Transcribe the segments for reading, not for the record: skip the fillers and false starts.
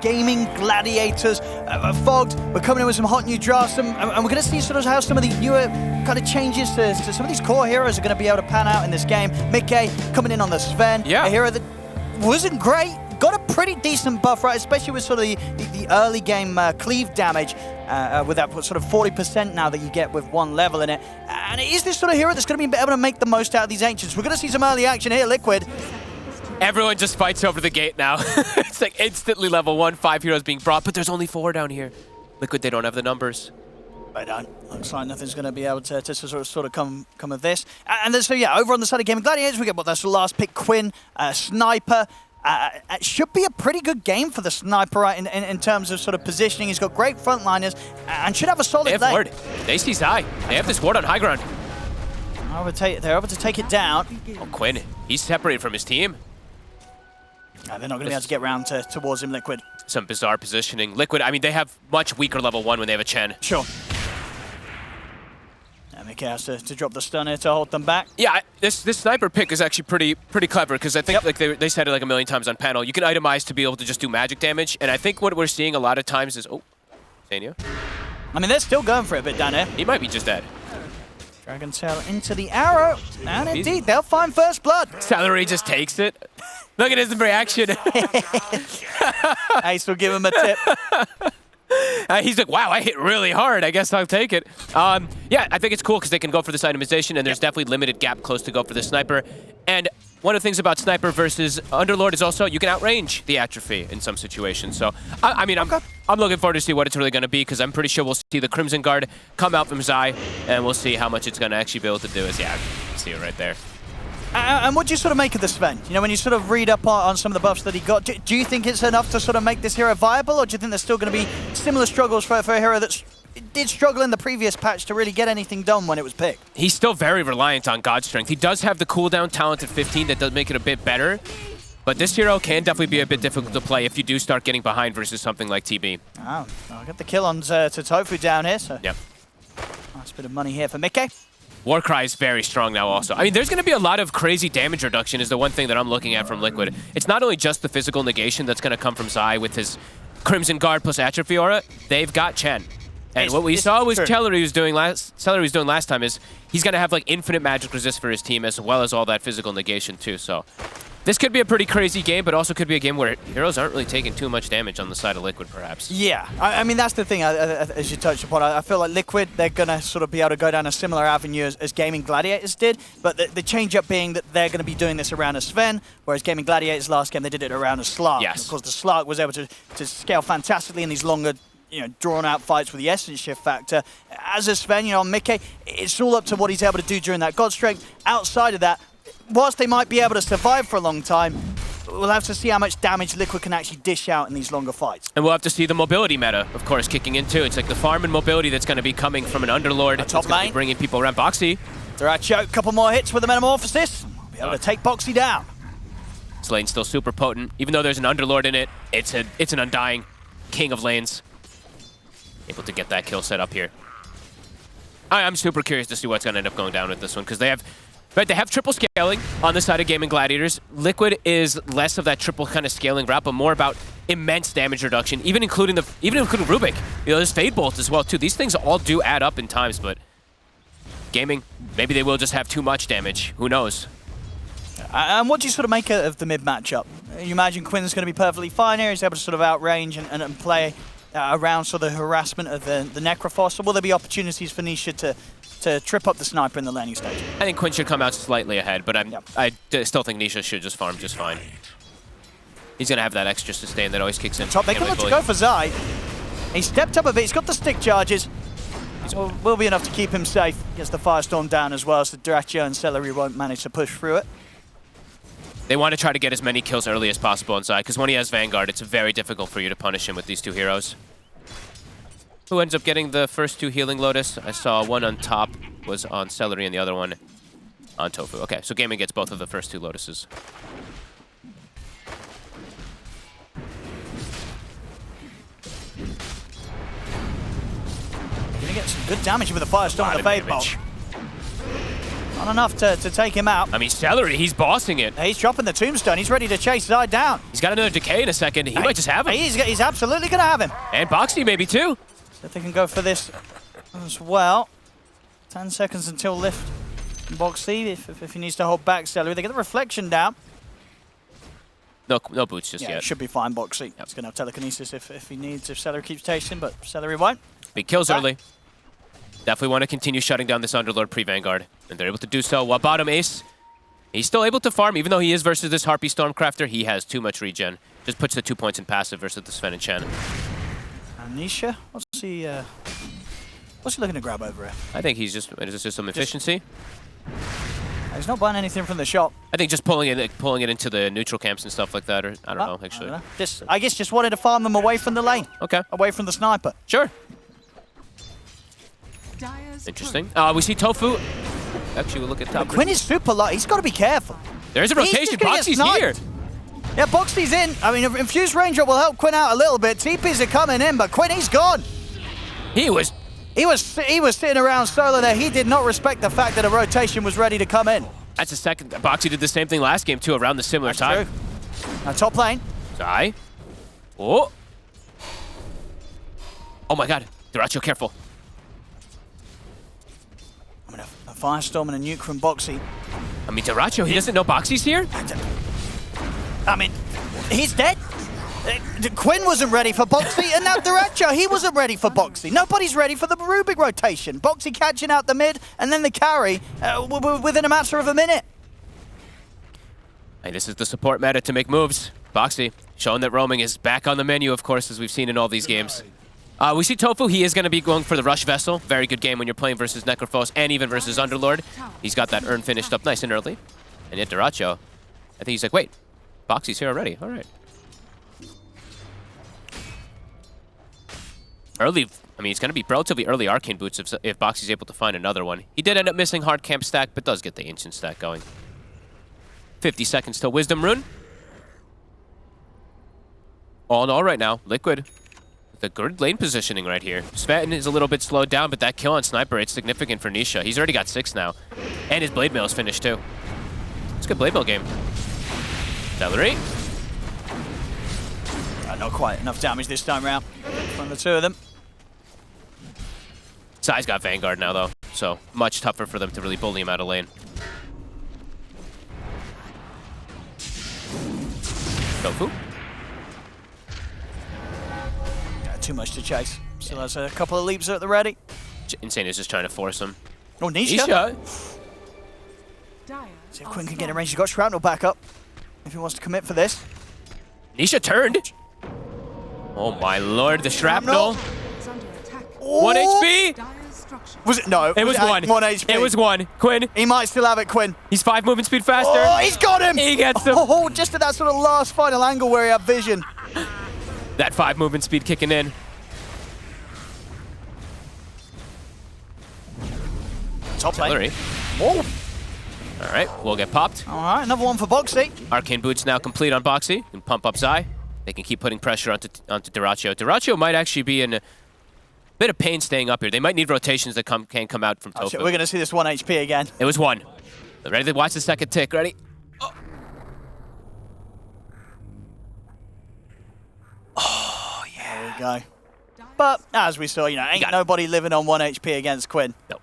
Gaming Gladiators. Fogged, we're coming in with some hot new drafts, and we're going to see sort of how some of the newer kind of changes to some of these core heroes are going to be able to pan out in this game. Mickey coming in on the Sven, a hero that wasn't great, got a pretty decent buff, right, especially with sort of the early game cleave damage, with that sort of 40% now that you get with one level in it. And it is this sort of hero that's going to be able to make the most out of these Ancients. We're going to see some early action here, Liquid. Everyone just fights over the gate now. It's like instantly level 1, 5 heroes being brought, but there's only 4 down here. Liquid, they don't have the numbers. They don't. Looks like nothing's going to be able to sort of come of this. And then, so yeah, over on the side of Gaming Gladiators, we get what that's the last pick, Quinn, Sniper. It should be a pretty good game for the Sniper, right, in terms of sort of positioning. He's got great frontliners and should have a solid lane. They have ward. They see Zai. They have this ward on high ground. They're able to take it down. Oh, Quinn, he's separated from his team. They're not going to be able to get around towards him, Liquid. Some bizarre positioning. Liquid, I mean, they have much weaker level 1 when they have a Chen. Sure. Mickey has to drop the stun here to hold them back. Yeah, this Sniper pick is actually pretty clever, because I think like they said it like a million times on panel. You can itemize to be able to just do magic damage, and I think what we're seeing a lot of times is... Oh, Sanya. I mean, they're still going for it a bit down here. He might be just dead. Dragon Tail into the arrow, and indeed, they'll find first blood. Celery just takes it. Look at his reaction. Ace will give him a tip. He's like, wow, I hit really hard. I guess I'll take it. Yeah, I think it's cool because they can go for this itemization, and there's definitely limited gap close to go for the Sniper. And one of the things about Sniper versus Underlord is also you can outrange the Atrophy in some situations. So, I mean, I'm looking forward to see what it's really going to be, because I'm pretty sure we'll see the Crimson Guard come out from Zai, and we'll see how much it's going to actually be able to do. Yeah, you can see it right there. And what do you sort of make of the Sven? You know, when you sort of read up on some of the buffs that he got, do you think it's enough to sort of make this hero viable, or do you think there's still going to be similar struggles for a hero that did struggle in the previous patch to really get anything done when it was picked? He's still very reliant on God Strength. He does have the cooldown talent at 15 that does make it a bit better, but this hero can definitely be a bit difficult to play if you do start getting behind versus something like TB. Oh, I'll get the kill on to Tofu down here, so yep. Nice bit of money here for Mickey. Warcry is very strong now also. I mean, there's going to be a lot of crazy damage reduction is the one thing that I'm looking at from Liquid. It's not only just the physical negation that's going to come from Zai with his Crimson Guard plus Atrophy Aura. They've got Chen. And what we saw was Celery was doing last time is he's going to have like infinite magic resist for his team, as well as all that physical negation too. So this could be a pretty crazy game, but also could be a game where heroes aren't really taking too much damage on the side of Liquid, perhaps. Yeah, I mean, that's the thing, as you touched upon. I feel like Liquid, they're going to sort of be able to go down a similar avenue as Gaming Gladiators did, but the change-up being that they're going to be doing this around a Sven, whereas Gaming Gladiators last game, they did it around a Slark. Yes. Of course, the Slark was able to scale fantastically in these longer, drawn-out fights with the Essence Shift factor. As a Sven, Mickey, it's all up to what he's able to do during that God Strength. Outside of that, whilst they might be able to survive for a long time, we'll have to see how much damage Liquid can actually dish out in these longer fights. And we'll have to see the mobility meta, of course, kicking in too. It's like the farm and mobility that's going to be coming from an Underlord. That's going to be bringing people around. Boxy. Duracho, a couple more hits with the Metamorphosis. We'll be able to take Boxy down. This lane's still super potent. Even though there's an Underlord in it, it's an Undying king of lanes. Able to get that kill set up here. I'm super curious to see what's going to end up going down with this one, because they have triple scaling on the side of Gaming Gladiators. Liquid is less of that triple kind of scaling route, but more about immense damage reduction, even including Rubik. There's Fade Bolt as well too. These things all do add up in times, but Gaming, maybe they will just have too much damage. Who knows? And what do you sort of make of the mid matchup? You imagine Quinn's going to be perfectly fine here. He's able to sort of outrange and play around sort of the harassment of the Necrophos. So will there be opportunities for Nisha to trip up the Sniper in the laning stage? I think Quinn should come out slightly ahead, but I still think Nisha should just farm just fine. He's going to have that extra sustain that always kicks in. Top, they can look to go for Zai. He stepped up a bit. He's got the stick charges. Will be enough to keep him safe. Gets the Firestorm down as well, so Duracho and Celery won't manage to push through it. They want to try to get as many kills early as possible on Zai, because when he has Vanguard, it's very difficult for you to punish him with these two heroes. Who ends up getting the first 2 Healing Lotus? I saw one on top was on Celery and the other one on Tofu. Okay, so Gaming gets both of the first 2 Lotuses. Gonna get some good damage with the Firestorm and the Fade Bolt. Not enough to take him out. I mean, Celery, he's bossing it. He's dropping the tombstone. He's ready to chase Zai down. He's got another decay in a second. He might just have him. He's absolutely going to have him. And Boxy maybe too. So if they can go for this as well. 10 seconds until lift Boxy if he needs to hold back Celery. They get the reflection down. No boots just Yeah, yet. it should be fine, Boxy. Yep. He's going to have telekinesis if he needs, if Celery keeps chasing, but Celery won't. Big kills early. Definitely want to continue shutting down this Underlord pre-Vanguard. And they're able to do so. While bottom Ace, he's still able to farm, even though he is versus this Harpy Stormcrafter. He has too much regen. Just puts the 2 points in passive versus the Sven and Chen. Nisha, what's he looking to grab over here? I think he's just some efficiency. He's not buying anything from the shop. I think just pulling it into the neutral camps and stuff like that, or I don't know, actually. I guess just wanted to farm them away from the lane. Okay. Away from the sniper. Sure. Interesting. We see Tofu. Actually, we'll look at top. Quinn is super light. He's got to be careful. There's a rotation. Boxy's here. Yeah, Boxy's in. I mean, Infused Raindrop will help Quinn out a little bit. TPs are coming in, but Quinn, he's gone. He was sitting around solo there. He did not respect the fact that a rotation was ready to come in. That's the second. Boxy did the same thing last game, too, around the similar time. True. Now, top lane. Zai. Oh. Oh, my God. Duracho, careful. I'm going to Firestorm and a nuke from Boxy. I mean, Duracho, he doesn't know Boxy's here? I mean, he's dead. Quinn wasn't ready for Boxy, and now Duracho, he wasn't ready for Boxy. Nobody's ready for the Rubik rotation. Boxy catching out the mid, and then the carry within a matter of a minute. Hey, this is the support meta to make moves. Boxy showing that roaming is back on the menu, of course, as we've seen in all these games. We see Tofu, he is going to be going for the Rush Vessel. Very good game when you're playing versus Necrophos and even versus Underlord. He's got that urn finished up nice and early. And yet Duracho, I think he's like, wait, Boxy's here already. All right. Early, I mean, it's going to be relatively early Arcane Boots if Boxy's able to find another one. He did end up missing Hard Camp stack, but does get the Ancient stack going. 50 seconds till Wisdom Rune. All in all right now, Liquid. The good lane positioning right here. Sven is a little bit slowed down, but that kill on Sniper, it's significant for Nisha. He's already got 6 now. And his Blade Mail is finished too. It's a good Blade Mail game. Celery. Not quite enough damage this time round from the two of them. Zai's got Vanguard now though, so much tougher for them to really bully him out of lane. Tofu. Too much to chase. Still has a couple of leaps at the ready. Insane is just trying to force him. Oh, Nisha. See if Quinn can get in range. He's got Shrapnel back up if he wants to commit for this. Nisha turned. Oh my lord, the Shrapnel. 1 HP. Was it? No. It was 1. 1 HP. It was 1. Quinn. He might still have it, Quinn. He's 5 movement speed faster. Oh, he's got him. He gets him. Oh, just at that sort of last final angle where he had vision. That 5 movement speed kicking in. Top lane. Oh. All right, we'll get popped. All right, another one for Boxy. Arcane Boots now complete on Boxy. Can pump up Zai. They can keep putting pressure onto Duracho. Duracho might actually be in a bit of pain staying up here. They might need rotations that can come out from Tofu. We're going to see this 1 HP again. It was 1. Ready to watch the second tick. Ready? Oh, yeah. There we go. But as we saw, ain't nobody living on 1 HP against Quinn. Nope.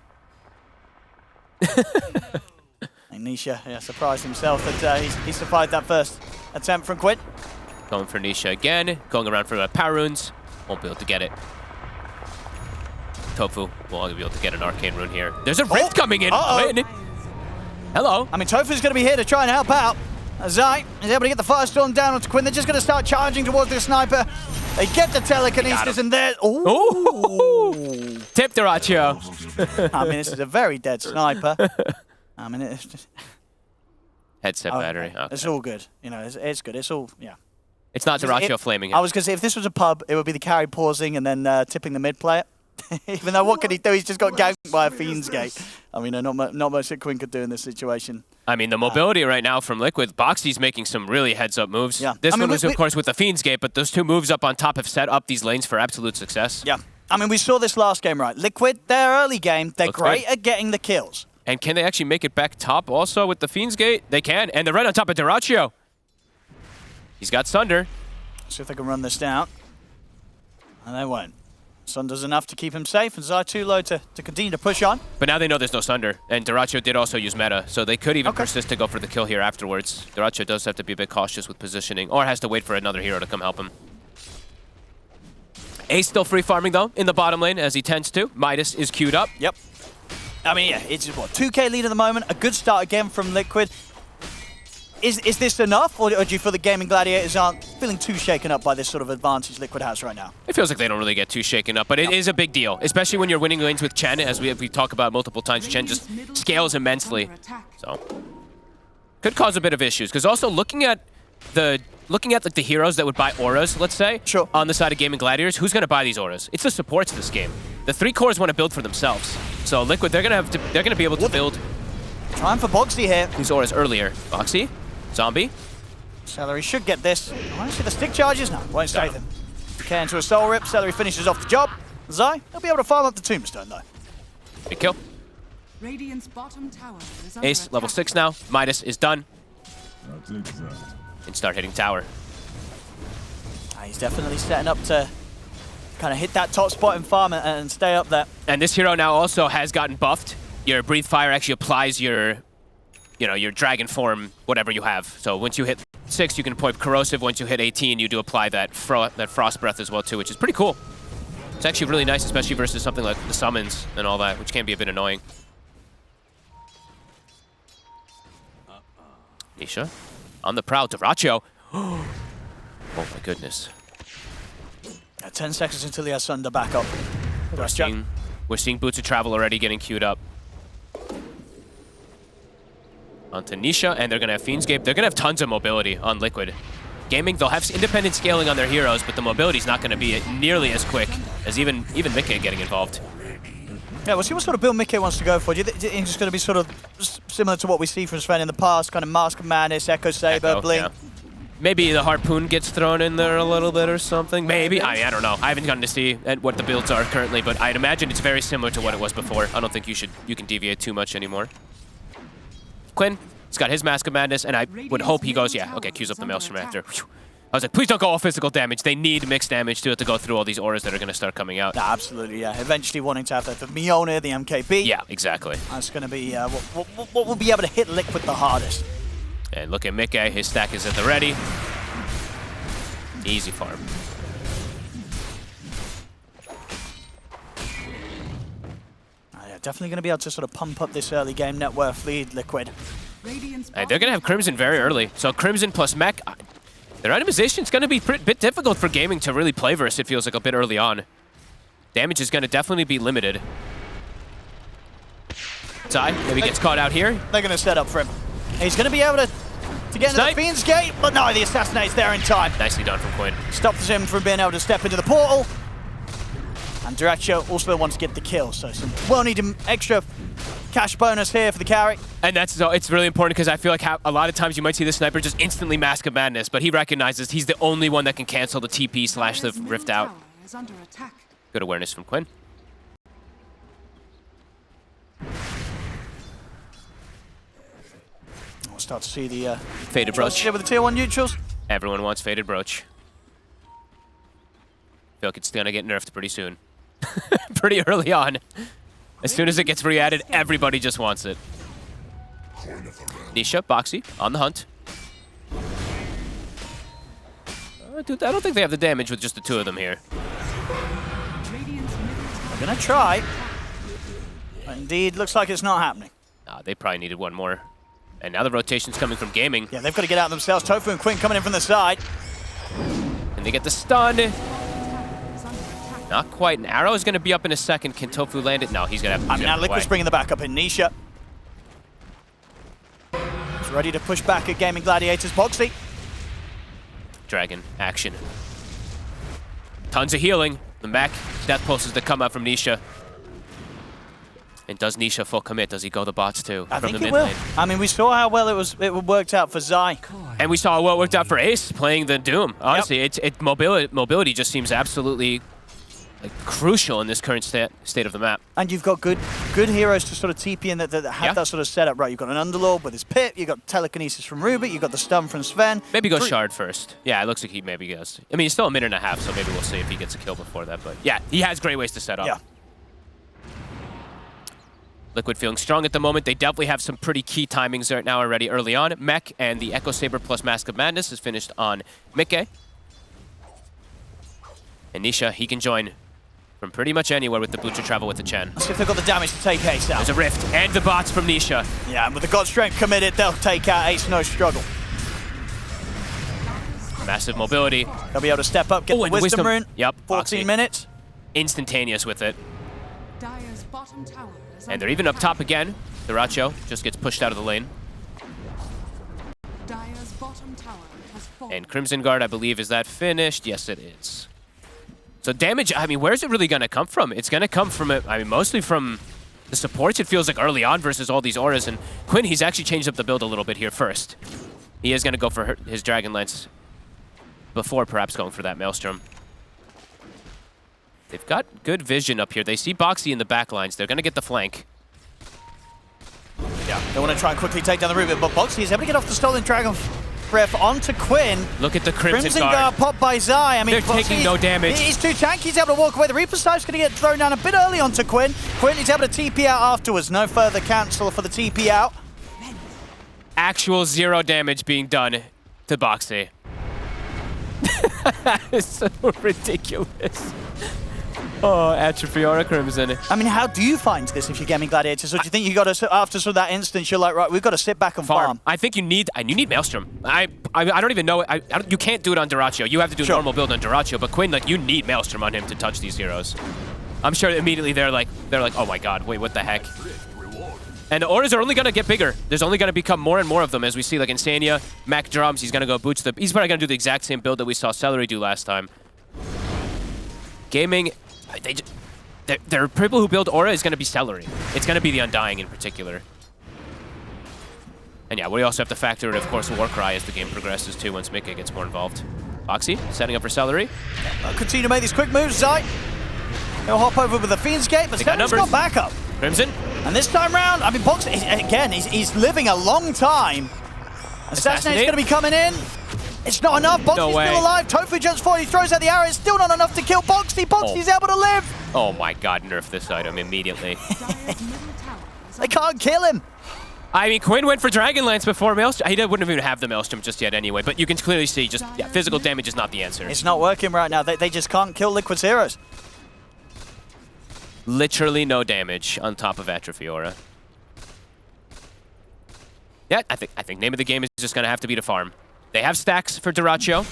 And Nisha, surprised himself that he survived that first attempt from Quinn. Going for Nisha again. Going around for the power runes. Won't be able to get it. Tofu will be able to get an Arcane Rune here. There's a Rift coming in. Hello. I mean, Tofu's going to be here to try and help out. Zai is able to get the Firestorm down onto Quinn. They're just going to start charging towards the Sniper. They get the telekinesis and there. Ooh. Tip Duracho. I mean, this is a very dead Sniper. I mean, it's just... Headset battery. Okay. It's all good. It's good. It's all, yeah. It's not Duracho flaming it. I was going to say, if this was a pub, it would be the carry pausing and then tipping the mid player. Even though, what can he do? He's just got ganked by a Fiend's Gate. I mean, not much that Quinn could do in this situation. I mean, the mobility right now from Liquid, Boxy's making some really heads-up moves. Yeah. This one was, of course, with the Fiend's Gate, but those 2 moves up on top have set up these lanes for absolute success. Yeah. I mean, we saw this last game, right? Liquid, their early game, they're great at getting the kills. And can they actually make it back top also with the Fiend's Gate? They can, and they're right on top of Dyrachyo. He's got Sunder. See if they can run this down. And they won't. Sunder's enough to keep him safe, and Zai too low to continue to push on. But now they know there's no Sunder, and Dyrachyo did also use meta, so they could even persist to go for the kill here afterwards. Dyrachyo does have to be a bit cautious with positioning, or has to wait for another hero to come help him. Ace still free farming though in the bottom lane, as he tends to. Midas is queued up. Yep. I mean, yeah, it's what, 2K lead at the moment. A good start again from Liquid. Is this enough, or do you feel the Gaming Gladiators aren't feeling too shaken up by this sort of advantage Liquid has right now? It feels like they don't really get too shaken up, but it is a big deal, especially when you're winning lanes with Chen, as we talk about multiple times. Chen just scales immensely, so could cause a bit of issues. Because also looking at like the heroes that would buy auras, let's say, sure, on the side of Gaming Gladiators, who's going to buy these auras? It's the supports this game. The 3 cores want to build for themselves, so Liquid they're going to be able to build. Trying for Boxy here. These auras earlier. Boxy. Zombie. Celery should get this. I see the stick charges. No, won't save him. Okay, into a soul rip. Celery finishes off the job. Zai, he'll be able to farm up the tombstone though. Big kill. Radiant's bottom tower is under Ace, level 6 now. Midas is done. And start hitting tower. He's definitely setting up to kind of hit that top spot and farm and stay up there. And this hero now also has gotten buffed. Your Breathe Fire actually applies your dragon form, whatever you have. So once you hit 6, you can point corrosive. Once you hit 18, you do apply that frost breath as well too, which is pretty cool. It's actually really nice, especially versus something like the summons and all that, which can be a bit annoying. Nisha on the prowl. Dyrachyo. Oh my goodness. 10 seconds until he has Sunder back up. We're seeing Boots of Travel already getting queued up. Onto Nisha, and they're going to have Fiend's Gate. They're going to have tons of mobility on Liquid. Gaming, they'll have independent scaling on their heroes, but the mobility's not going to be nearly as quick as even Mickey getting involved. Yeah, we'll see what sort of build Mickey wants to go for. Do you think it's going to be sort of similar to what we see from Sven in the past, kind of Mask of Madness, Echo Saber, Blink? Yeah. Maybe the Harpoon gets thrown in there a little bit or something. Maybe. I don't know. I haven't gotten to see what the builds are currently, but I'd imagine it's very similar to what it was before. I don't think you can deviate too much anymore. Quinn, he's got his Mask of Madness, and I would hope he goes, yeah, okay, cues up the Maelstrom after. Whew. I was like, please don't go all physical damage. They need mixed damage to go through all these auras that are going to start coming out. No, absolutely, yeah. Eventually wanting to have the Mjolnir, the MKB. Yeah, exactly. That's going to be what will be able to hit Liquid the hardest. And look at Mickey, his stack is at the ready. Easy farm. Yeah, definitely going to be able to sort of pump up this early game net worth lead, Liquid. They're going to have Crimson very early. So Crimson plus Mech, their itemization is going to be a bit difficult for Gaming to really play versus, it feels like, a bit early on. Damage is going to definitely be limited. Zai maybe gets caught out here. They're going to set up for him. He's going to be able to get into the Fiend's Gate, but no, the Assassinate's there in time. Nicely done from Quinn. Stops him from being able to step into the portal. And Dyrachyo also wants to get the kill, so some well-needed extra cash bonus here for the carry. And it's really important because I feel like a lot of times you might see the sniper just instantly Mask of Madness, but he recognizes he's the only one that can cancel the TP / the Rift out. Good awareness from Quinn. We'll start to see the Faded Brooch. With the tier 1 neutrals. Everyone wants Faded Brooch. I feel like it's going to get nerfed pretty soon. Pretty early on. As soon as it gets re-added, everybody just wants it. Nisha, Boxy, on the hunt. Dude, I don't think they have the damage with just the 2 of them here. They're going to try. Indeed, looks like it's not happening. They probably needed one more. And now the rotation's coming from Gaming. Yeah, they've got to get out themselves. Tofu and Quinn coming in from the side. And they get the stun. Not quite. An arrow is going to be up in a second. Can Tofu land it? No, he's going to have to. Now Liquid's bringing the backup in. Nisha is ready to push back at Gaming Gladiators. Boxy. Dragon action. Tons of healing. The Mac death pulses that come out from Nisha. And does Nisha full commit? Does he go the bots too? I from think the it mid will. lane? I mean, we saw how well it worked out for Zai. And we saw how well it worked out for Ace playing the Doom. Honestly, mobility just seems absolutely crucial in this current state of the map. And you've got good good heroes to sort of TP in that have that sort of setup, right? You've got an Underlord with his Pip, you've got Telekinesis from Rubik, you've got the stun from Sven. Maybe go Shard first. Yeah, it looks like he maybe goes. I mean, he's still a minute and a half, so maybe we'll see if he gets a kill before that. But yeah, he has great ways to set up. Yeah. Liquid feeling strong at the moment. They definitely have some pretty key timings right now already early on. Mech and the Echo Saber plus Mask of Madness is finished on Mikke. And Nisha, he can join from pretty much anywhere with the Butcher Travel with the Chen. Let's see if they've got the damage to take Ace out. There's a Rift and the bots from Nisha. Yeah, and with the God Strength committed, they'll take out Ace, no struggle. Massive mobility. They'll be able to step up, get the Wisdom Rune. Yep. 14 minutes. Instantaneous with it. Dire's bottom tower is And they're even up top again. Duracho just gets pushed out of the lane. Dire's bottom tower has fallen. And Crimson Guard, I believe, is that finished? Yes, it is. So damage, I mean, where's it really going to come from? It's going to come from, I mean, mostly from the supports, it feels like, early on versus all these auras. And Quinn, he's actually changed up the build a little bit here first. He is going to go for his Dragon Lance before perhaps going for that Maelstrom. They've got good vision up here. They see Boxy in the back lines. They're going to get the flank. Yeah, they want to try and quickly take down the Rubik, but Boxy is able to get off the stolen Dragon Breath onto Quinn. Look at the Crimson Guard. Guard popped by Zai. I mean, they're taking no damage. He's too tanky. He's able to walk away. The Reaper Snipe's going to get thrown down a bit early onto Quinn. Quinn is able to TP out afterwards. No further cancel for the TP out. Actual 0 damage being done to Boxy. That is so ridiculous. Oh, Atrophiora Crimson. I mean, how do you find this if you're gaming Gladiators? Or do you think you got to, after sort of that instance, you're like, right, we've got to sit back and farm? I think you need Maelstrom. I don't even know. You can't do it on Duracho. You have to do normal build on Duracho. But Quinn, like, you need Maelstrom on him to touch these heroes. I'm sure immediately they're like, oh my god, wait, what the heck? And the auras are only going to get bigger. There's only going to become more and more of them as we see, like Insania, Mac Drums. He's going to go boots the. He's probably going to do the exact same build that we saw Celery do last time. Gaming. There are people who build Aura is going to be Celery. It's going to be the Undying in particular. And yeah, we also have to factor in, of course, Warcry as the game progresses too once Mikke gets more involved. Boxy setting up for Celery. Continue to make these quick moves, Zai. He'll hop over with the Fiend's Gate, but Celery's got backup. Crimson. And this time round, I mean, Boxy, again, he's living a long time. Assassinate's going to be coming in. It's not enough. Boxy's still alive. Tofu jumps forward. He throws out the arrow. It's still not enough to kill Boxy. Boxy's able to live. Oh my god, nerf this item immediately. They can't kill him. I mean, Quinn went for Dragon Lance before Maelstrom. He wouldn't even have the Maelstrom just yet anyway, but you can clearly see just, physical damage is not the answer. It's not working right now. They just can't kill Liquid's heroes. Literally no damage on top of Atrophiora. Yeah, I think name of the game is just going to have to be to farm. They have stacks for Duracho.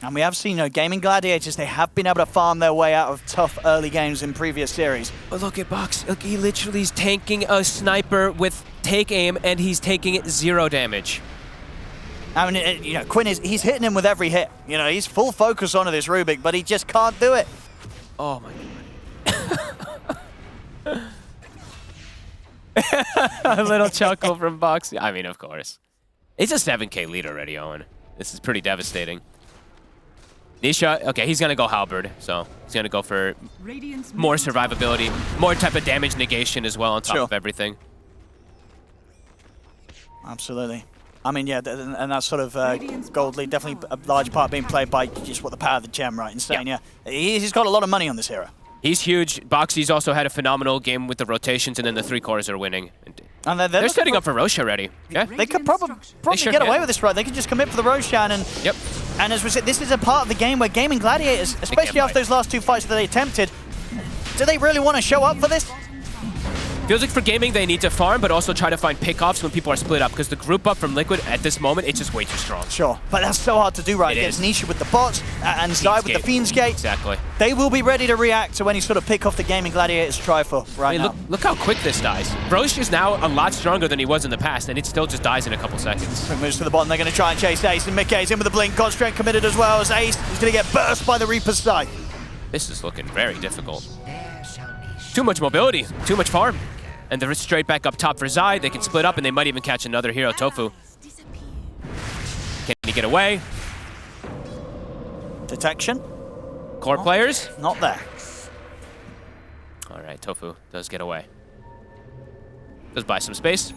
And we have seen, gaming Gladiators, they have been able to farm their way out of tough early games in previous series. But look at Box. Look, he literally is tanking a sniper with take aim, and he's taking 0 damage. I mean, Quinn he's hitting him with every hit. He's full focus onto this Rubik, but he just can't do it. Oh my god. A little chuckle from Boxy. I mean, of course. It's a 7K lead already, Owen. This is pretty devastating. Nisha, okay, he's going to go Halberd, so he's going to go for more survivability, more type of damage negation as well on top of everything. Absolutely. I mean, yeah, and that's sort of gold lead, definitely a large part being played by just what the power of the gem, right? Insane, yeah. He's got a lot of money on this hero. He's huge. Boxy's also had a phenomenal game with the rotations, and then the 3 cores are winning. And they're setting up for Rosh already. Yeah, they could probably get away with this, right? They can just commit for the Roshan, and and as we said, this is a part of the game where gaming Gladiators, especially after those last 2 fights that they attempted, do they really want to show up for this? Feels like for gaming they need to farm, but also try to find pickoffs when people are split up, because the group up from Liquid at this moment, it's just way too strong. Sure, but that's so hard to do, right? It's Nisha with the bots and Zai with the Fiend's Gate. Exactly. They will be ready to react to any sort of pick off the gaming Gladiators try for now. Look how quick this dies. Roche is now a lot stronger than he was in the past, and it still just dies in a couple seconds. Quick moves to the bottom. They're going to try and chase Ace, and Mikke is in with the blink. God Strength committed as well as Ace is going to get burst by the Reaper's side. This is looking very difficult. Too much mobility, too much farm. And they're straight back up top for Zai. They can split up, and they might even catch another hero, Tofu. Can he get away? Detection. Core players? Not there. All right, Tofu does get away. Does buy some space.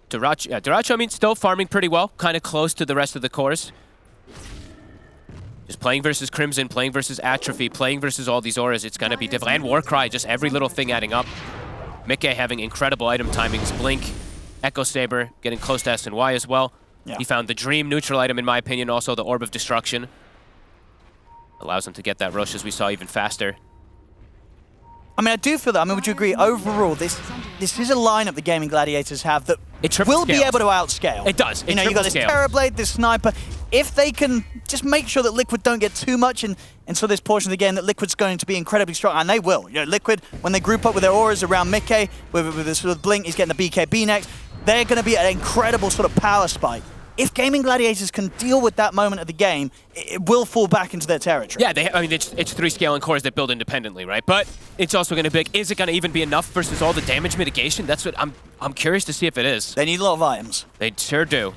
Duracho, I mean, still farming pretty well, kind of close to the rest of the cores. Just playing versus Crimson, playing versus Atrophy, playing versus all these auras. It's going to be difficult. And Warcry, just every little thing adding up. Mickey having incredible item timings. Blink, Echo Saber getting close to S&Y as well. Yeah. He found the Dream neutral item, in my opinion, also the Orb of Destruction. Allows him to get that rush, as we saw, even faster. I mean, I do feel that. I mean, would you agree? Overall, this is a lineup the Gaming Gladiators have that will be able to outscale. It does. You know, you got this Terrorblade, this Sniper. If they can just make sure that Liquid don't get too much in so this portion of the game, that Liquid's going to be incredibly strong, and they will. You know, Liquid, when they group up with their auras around Mickey, with this sort of Blink, he's getting the BKB next, they're going to be an incredible sort of power spike. If Gaming Gladiators can deal with that moment of the game, it will fall back into their territory. Yeah, I mean, it's 3 scaling cores that build independently, right? But it's also going to be, is it going to even be enough versus all the damage mitigation? That's what I'm curious to see if it is. They need a lot of items. They sure do.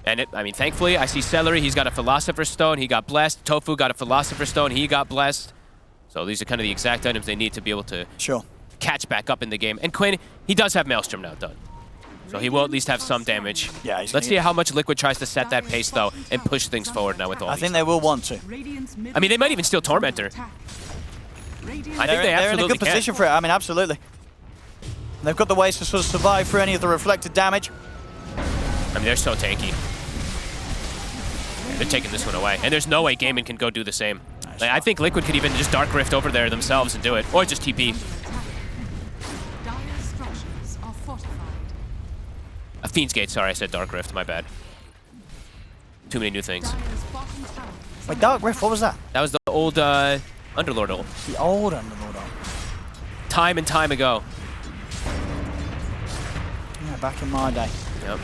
And I mean, thankfully, I see Celery, he's got a Philosopher's Stone, he got blessed. Tofu got a Philosopher's Stone, he got blessed. So these are kind of the exact items they need to be able to catch back up in the game. And Quinn, he does have Maelstrom now done. So he will at least have some damage. Yeah, let's see how much Liquid tries to set that pace, though, and push things forward now with all I think they will want to. I mean, they might even steal Tormentor. I think they absolutely they're in a good position for it. I mean, absolutely. They've got the ways to sort of survive through any of the reflected damage. I mean, they're so tanky. They're taking this one away. And there's no way Gaming can go do the same. Like, I think Liquid could even just Dark Rift over there themselves and do it. Or just TP. A Fiend's Gate, sorry, I said Dark Rift, my bad. Too many new things. Wait, Dark Rift, what was that? That was the old Underlord ult. The old Underlord ult. Time and time ago. Yeah, back in my day. Yep.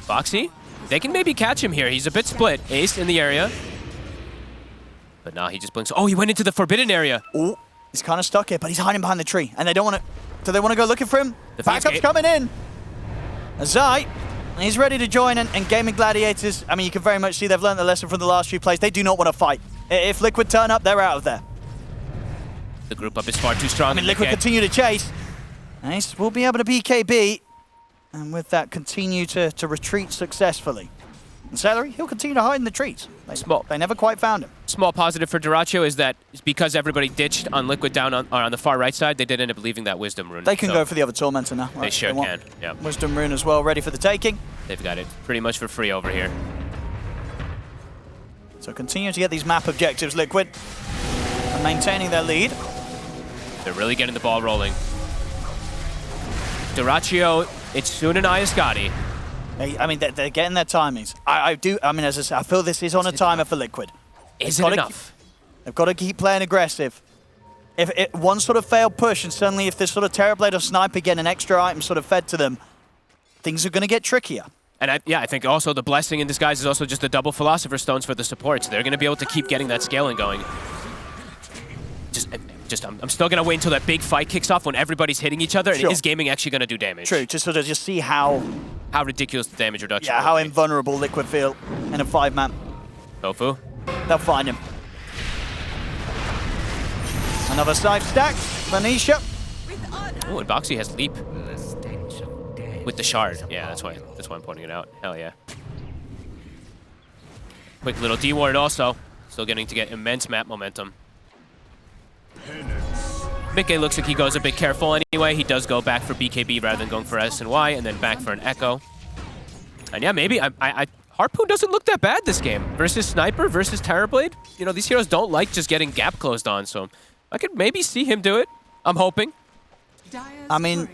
Boxy, they can maybe catch him here. He's a bit split. Ace in the area. But now he just blinks. Oh, he went into the forbidden area. Oh, he's kind of stuck here, but he's hiding behind the tree. And they don't want to... Do they want to go looking for him? The backup's coming in. Azai, he's ready to join, and Gaming Gladiators, I mean, you can very much see they've learned the lesson from the last few plays. They do not want to fight. If Liquid turn up, they're out of there. The group up is far too strong. I mean, Liquid continue to chase. Ace will be able to BKB, and with that, continue to retreat successfully. And Celery, he'll continue to hide in the trees. They never quite found him. Small positive for Duracho is that because everybody ditched on Liquid down on the far right side, they did end up leaving that Wisdom Rune. They can go for the other Tormentor now. Right? They sure can, yeah. Wisdom Rune as well, ready for the taking. They've got it pretty much for free over here. So continue to get these map objectives, Liquid, and maintaining their lead. They're really getting the ball rolling. Duracho, Itsune and Ayascati. I mean, they're getting their timings. I mean, as I said, I feel this is on a timer for Liquid. Is it enough? They've got to keep playing aggressive. If one sort of failed push, and suddenly if this sort of Terrorblade or Sniper get an extra item sort of fed to them, things are going to get trickier. And I think also the blessing in disguise is also just the double Philosopher's Stones for the supports. They're going to be able to keep getting that scaling going. I'm still going to wait until that big fight kicks off when everybody's hitting each other, and is Gaming actually going to do damage? True, to sort of just see how ridiculous the damage reduction is. Yeah, how invulnerable Liquid feel in a 5-man. Tofu. They'll find him. Another side stack, Venetia. Oh, and Boxy has Leap. With the Shard. Yeah, that's why I'm pointing it out. Hell yeah. Quick little D-ward also. Still getting to get immense map momentum. Mickey looks like he goes a bit careful anyway. He does go back for BKB rather than going for S&Y, and then back for an Echo. And yeah, maybe Harpoon doesn't look that bad this game. Versus Sniper, versus Terrorblade. You know, these heroes don't like just getting gap closed on, so I could maybe see him do it. I'm hoping. I mean,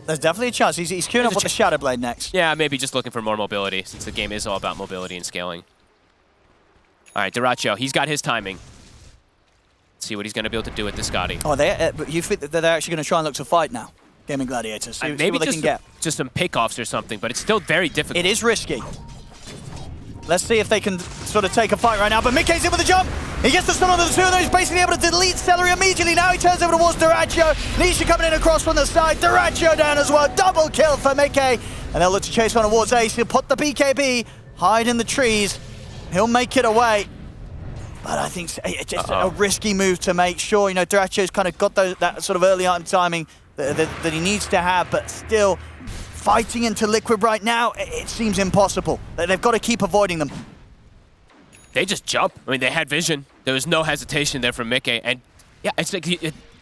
there's definitely a chance. He's queuing up with the Shadowblade next. Yeah, maybe just looking for more mobility, since the game is all about mobility and scaling. All right, Duracho, he's got his timing. See what he's going to be able to do with the Scotty. Oh, you think that they're actually going to try and look to fight now, Gaming Gladiators? See maybe what they can get. Just some pickoffs or something, but it's still very difficult. It is risky. Let's see if they can sort of take a fight right now. But Mickey's in with the jump. He gets the stun on the two of them. He's basically able to delete Celery immediately. Now he turns over towards Duracho. Nisha coming in across from the side. Duracho down as well. Double kill for Mickey. And they'll look to chase on towards Ace. He'll put the BKB, hide in the trees. He'll make it away. But I think it's just a risky move to make. Sure, you know, Duracio's kind of got that sort of early on timing that he needs to have, but still fighting into Liquid right now, it seems impossible. They've got to keep avoiding them. They just jump. I mean, they had vision. There was no hesitation there from Mickey, and yeah, it's like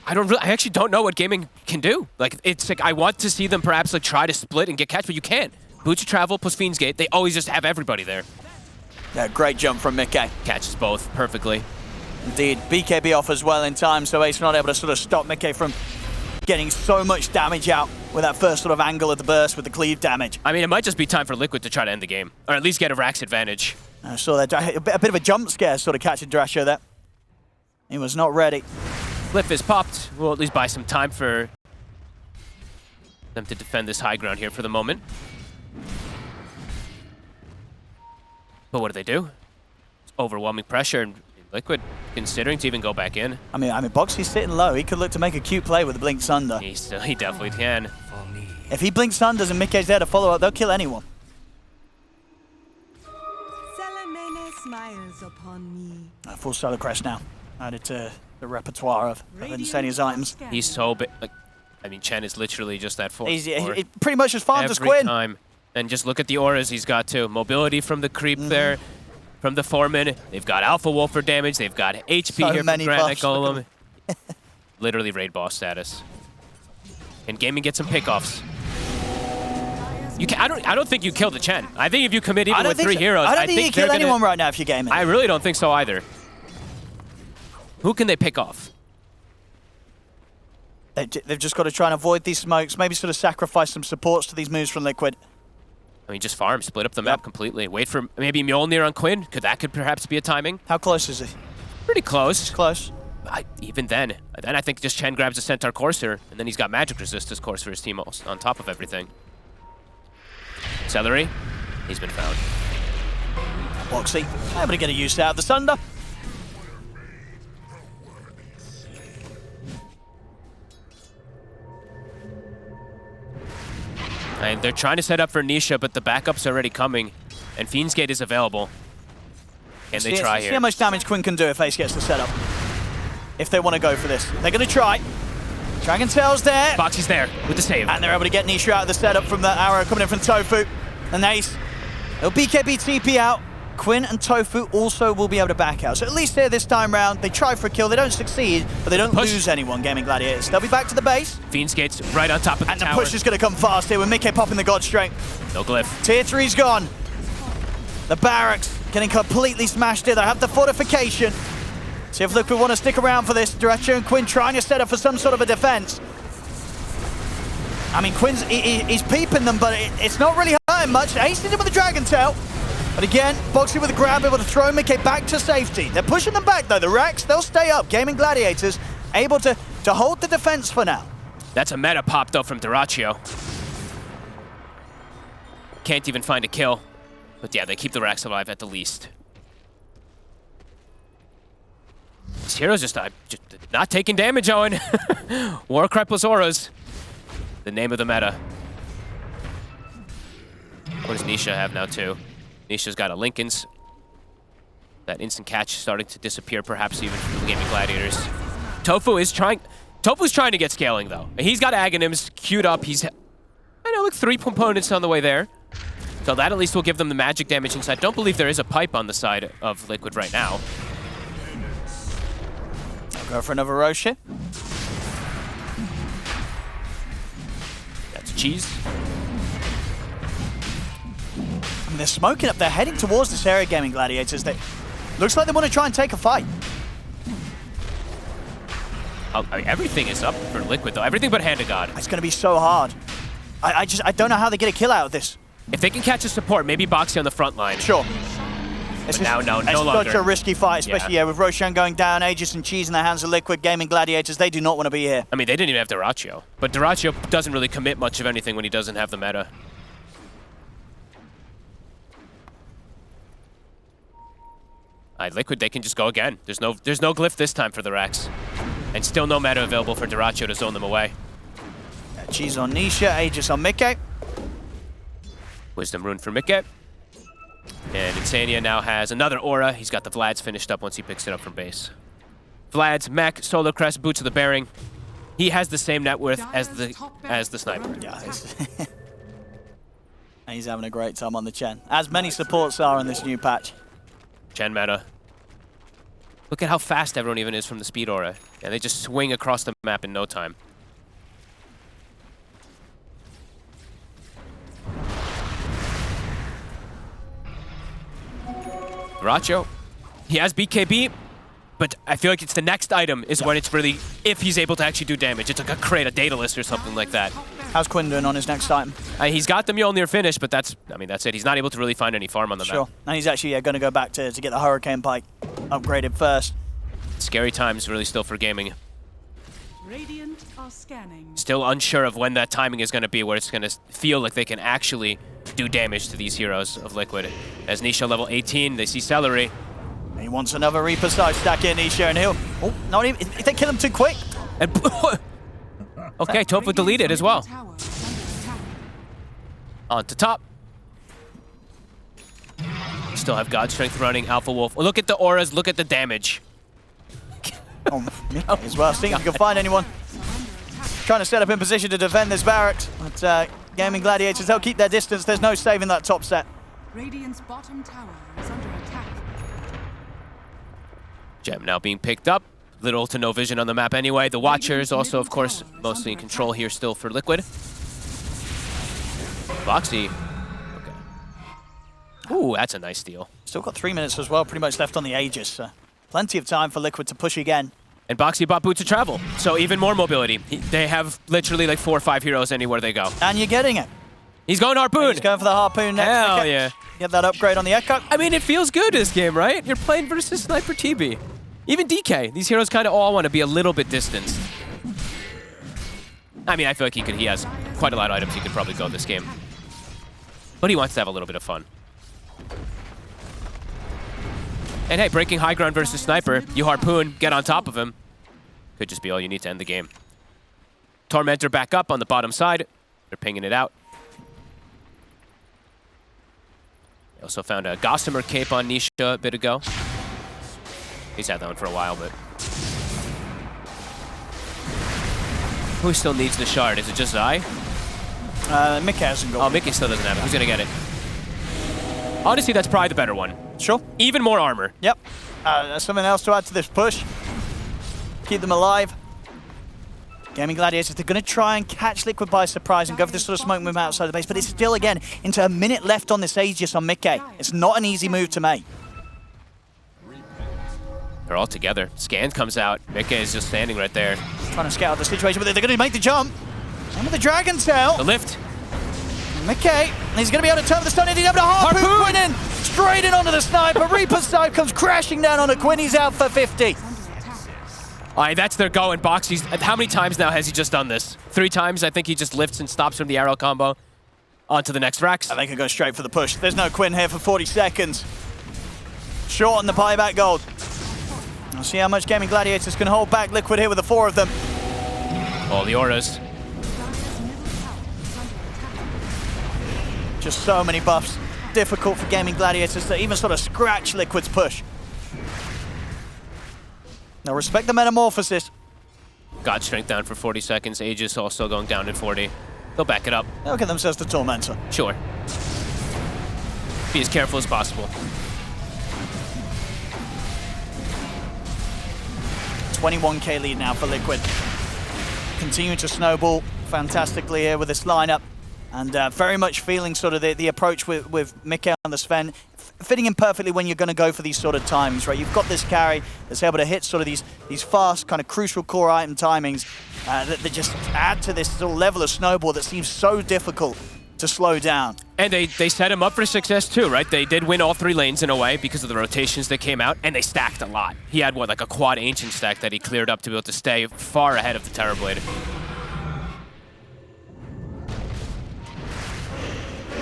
I actually don't know what gaming can do. Like, it's like I want to see them perhaps like try to split and get catch, but you can't. Boots of Travel plus Fiend's Gate, they always just have everybody there. Yeah, great jump from Mickey. Catches both perfectly. Indeed, BKB off as well in time, so Ace not able to sort of stop Mickey from getting so much damage out with that first sort of angle of the burst with the cleave damage. I mean, it might just be time for Liquid to try to end the game, or at least get a Rax advantage. I saw that a bit of a jump scare sort of catching Duracio there. He was not ready. Flip is popped. We'll at least buy some time for them to defend this high ground here for the moment. But what do? It's overwhelming pressure, and Liquid considering to even go back in. I mean, Boxy's sitting low. He could look to make a cute play with the Blink Thunder. He definitely can. If he Blinks Thunders and Mickey's there to follow up, they'll kill anyone. Salamene smiles upon me. Full Solar Crest now. Added to the repertoire of Insania's items. He's so big. Like, I mean, Chen is literally just that full. He pretty much as farmed as every Quinn. time. And just look at the auras he's got too. Mobility from the creep there, from the Foreman. They've got Alpha Wolf for damage. They've got HP So here from many Granite buffs. Golem. Literally raid boss status. And gaming gets some pickoffs. I don't think you kill the Chen. I think if you commit even with 3 heroes, I don't think you kill anyone right now if you're gaming. I really don't think so either. Who can they pick off? They've just got to try and avoid these smokes, maybe sort of sacrifice some supports to these moves from Liquid. I mean, just farm, split up the map completely. Wait for maybe Mjolnir on Quinn. That could perhaps be a timing. How close is he? Pretty close. It's close. Even then I think just Chen grabs a Centaur Courser, and then he's got magic resist as course for his team on top of everything. Celery, he's been found. Boxy, able to get a use out of the Thunder. And they're trying to set up for Nisha, but the backup's already coming, and Fiend's Gate is available. Can they try here? See how much damage Quinn can do if Ace gets the setup. If they want to go for this. They're going to try. Dragon Tail's there. Boxy's there with the save. And they're able to get Nisha out of the setup from the arrow coming in from Tofu. And Ace, they'll BKB TP out. Quinn and Tofu also will be able to back out. So at least here this time round, they try for a kill. They don't succeed, but they don't lose anyone gaming Gladiators. They'll be back to the base. Fiend's Gate's right on top of the tower. And the push is going to come fast here with Mickey popping the God Strength. No glyph. Tier 3's gone. The barracks getting completely smashed here. They have the fortification. See if Liquid want to stick around for this. Duracio and Quinn trying to set up for some sort of a defense. I mean, Quinn's he's peeping them, but it's not really hurting much. Ace did it with the Dragon Tail. But again, Boxy with a grab, able to throw Mickey back to safety. They're pushing them back, though. The Rax, they'll stay up. Gaming Gladiators able to hold the defense for now. That's a meta pop, though, from Duracio. Can't even find a kill. But yeah, they keep the Rax alive at the least. This hero's just not taking damage, Owen. Warcry plus auras. The name of the meta. What does Nisha have now, too? Nisha's got a Linken's. That instant catch starting to disappear, perhaps even from the gaming Gladiators. Tofu's trying to get scaling, though. He's got Aghanims queued up. I know, like 3 components on the way there. So that at least will give them the magic damage inside. Don't believe there is a pipe on the side of Liquid right now. I'll go for another Roche here. That's cheese. I mean, they're smoking up. They're heading towards this area, gaming Gladiators. Looks like they want to try and take a fight. I mean, everything is up for Liquid, though. Everything but Hand of God. It's going to be so hard. I don't know how they get a kill out of this. If they can catch a support, maybe Boxy on the front line. Sure. But no longer. It's such a risky fight, especially with Roshan going down, Aegis and Cheese in the hands of Liquid. Gaming Gladiators, they do not want to be here. I mean, they didn't even have Duracio. But Duracio doesn't really commit much of anything when he doesn't have the meta. Liquid, they can just go again. There's no glyph this time for the Rax. And still no meta available for Duracio to zone them away. Cheese on Nisha, Aegis on Mickey. Wisdom Rune for Mickey. And Insania now has another aura. He's got the Vlad's finished up once he picks it up from base. Vlad's mech, Solar Crest, Boots of the Bearing. He has the same net worth as the sniper. Yeah, he's having a great time on the Chen. As many supports are in this new patch. Chen meta. Look at how fast everyone even is from the speed aura. And they just swing across the map in no time. Racho, he has BKB, but I feel like it's the next item is when it's really, if he's able to actually do damage. It's like a crate, a Daedalus or something like that. How's Quinn doing on his next item? He's got the Mjolnir finish, but that's it. He's not able to really find any farm on the Sure. map. And he's actually going to go back to get the Hurricane Pike upgraded first. Scary times really still for gaming. Radiant are scanning. Still unsure of when that timing is going to be where it's going to feel like they can actually do damage to these heroes of Liquid. As Nisha level 18, they see Celery. He wants another Reaper side stack in Nisha, and he'll... Oh, not even... If they kill him too quick. And okay, Tofu deleted as well. Tower is under attack. On to top. Still have God Strength running, Alpha Wolf. Look at the auras, look at the damage. Oh, me as well. Seeing if he can find anyone. Trying to set up in position to defend this barracks. But Gaming Gladiators, they'll keep their distance. There's no saving that top set. Radiant's bottom tower is under attack. Gem now being picked up. Little to no vision on the map anyway. The Watchers also, of course, mostly in control here still for Liquid. Boxy. Okay. Ooh, that's a nice steal. Still got 3 minutes as well, pretty much left on the Aegis. So plenty of time for Liquid to push again. And Boxy bought Boots of Travel, so even more mobility. They have literally like 4 or 5 heroes anywhere they go. And you're getting it. He's going Harpoon. He's going for the Harpoon next. Hell Okay. yeah. Get that upgrade on the Echo. I mean, it feels good this game, right? You're playing versus Sniper TB. Even DK. These heroes kind of all want to be a little bit distanced. I mean, I feel like he has quite a lot of items he could probably go this game. But he wants to have a little bit of fun. And hey, breaking high ground versus Sniper, you Harpoon, get on top of him. Could just be all you need to end the game. Tormentor back up on the bottom side. They're pinging it out. They also found a Gossamer cape on Nisha a bit ago. He's had that one for a while, but... Who still needs the shard? Is it just Zai? Mickey hasn't got Oh, Mickey still doesn't have it. Who's going to get it? Honestly, that's probably the better one. Sure. Even more armor. Yep. Something else to add to this push. Keep them alive. Gaming Gladiators, they're going to try and catch Liquid by surprise and go for this sort of smoke move outside the base, but it's still, again, into a minute left on this Aegis on Mickey. It's not an easy move to make. They're all together. Scan comes out. Mickey is just standing right there. Trying to scout out the situation, but they're going to make the jump. And with the Dragon Tail. The lift. Mickey, he's going to be able to turn the stun in. He's able to Harpoon Quinn in. Straight in onto the Sniper. Reaper's side comes crashing down on a Quinn. He's out for 50. All right, that's their go in box. How many times now has he just done this? 3 times, I think he just lifts and stops from the arrow combo. On to the next Rax. They can go straight for the push. There's no Quinn here for 40 seconds. Short on the buyback gold. We'll see how much Gaming Gladiators can hold back Liquid here with the 4 of them. All the auras. Just so many buffs. Difficult for Gaming Gladiators to even sort of scratch Liquid's push. Now respect the metamorphosis. God Strength down for 40 seconds. Aegis also going down in 40. They'll back it up. They'll get themselves to Tormentor. Sure. Be as careful as possible. 21k lead now for Liquid. Continuing to snowball fantastically here with this lineup. And very much feeling sort of the approach with Mickey and the Sven, fitting in perfectly when you're going to go for these sort of timings, right? You've got this carry that's able to hit sort of these fast, kind of crucial core item timings that just add to this sort of level of snowball that seems so difficult to slow down. And they set him up for success too, right? They did win all 3 lanes in a way because of the rotations that came out, and they stacked a lot. He had, what, like a quad Ancient stack that he cleared up to be able to stay far ahead of the Terrorblade.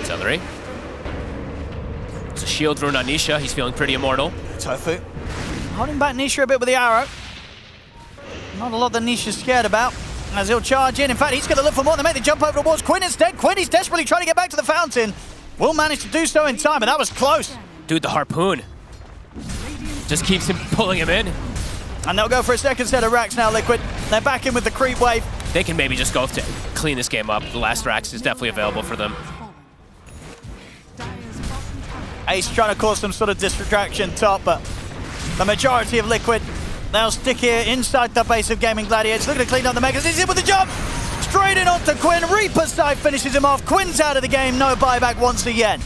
Celery. There's a shield rune on Nisha. He's feeling pretty immortal. Tofu holding back Nisha a bit with the arrow. Not a lot that Nisha's scared about as he'll charge in. In fact, he's going to look for more. They make the jump over towards Quinn instead. Quinn is desperately trying to get back to the fountain. Will manage to do so in time, but that was close. Dude, the harpoon just keeps him pulling him in. And they'll go for a second set of racks now, Liquid. They're back in with the creep wave. They can maybe just go to clean this game up. The last racks is definitely available for them. Ace trying to cause some sort of distraction top, but the majority of Liquid, they'll stick here inside the base of Gaming Gladiators. Looking to clean up the Megas. He's in with the jump. Straight in onto Quinn. Reaper's side finishes him off. Quinn's out of the game. No buyback once again.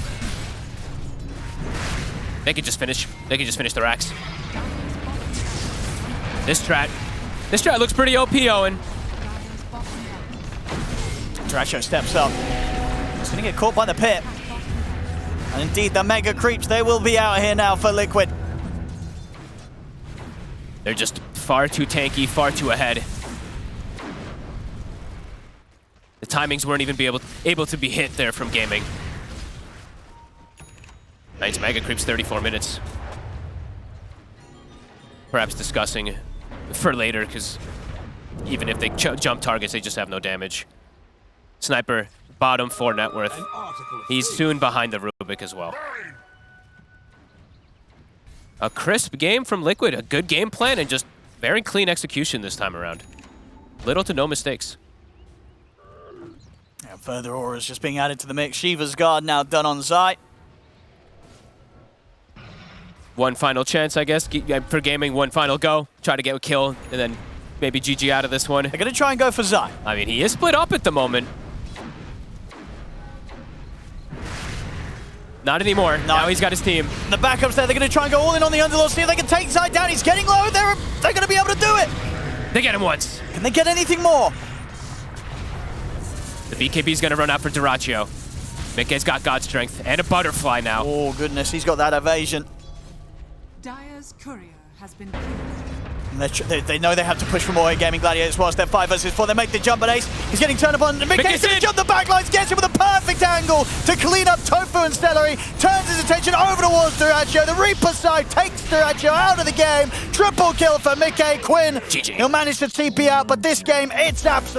They could just finish. They could just finish the racks. This strat looks pretty OP, Owen. Dracho steps up. He's going to get caught by the pit. And indeed, the Mega Creeps, they will be out here now for Liquid. They're just far too tanky, far too ahead. The timings weren't even able to be hit there from Gaming. Nice Mega Creeps, 34 minutes. Perhaps discussing for later, because even if they jump targets, they just have no damage. Sniper, bottom 4 net worth. He's soon behind the Rubik as well. A crisp game from Liquid, a good game plan, and just very clean execution this time around. Little to no mistakes. And further auras just being added to the mix. Shiva's guard now done on site. One final chance, I guess, for Gaming. One final go. Try to get a kill, and then maybe GG out of this one. They're going to try and go for Zai. I mean, he is split up at the moment. Not anymore. No. Now he's got his team. The backups there, they're going to try and go all in on the Underlord, see if they can take Zai down. He's getting low. They're going to be able to do it. They get him once. Can they get anything more? The BKB's going to run out for Dyrachyo. Mickey's got God Strength and a Butterfly now. Oh, goodness. He's got that evasion. Dire's courier has been killed. And they know they have to push for more here, Gaming Gladiators, whilst they're 5 versus 4. They make the jump, but Ace, he's getting turned upon. Mickey's going to jump the backlines, gets him with a perfect angle to clean up Tofu and Stellary, turns his attention over towards Dyrachyo. The Reaper side takes Dyrachyo out of the game. Triple kill for Mickey. Quinn, GG. he'll manage to TP out, but this game, it's absolute.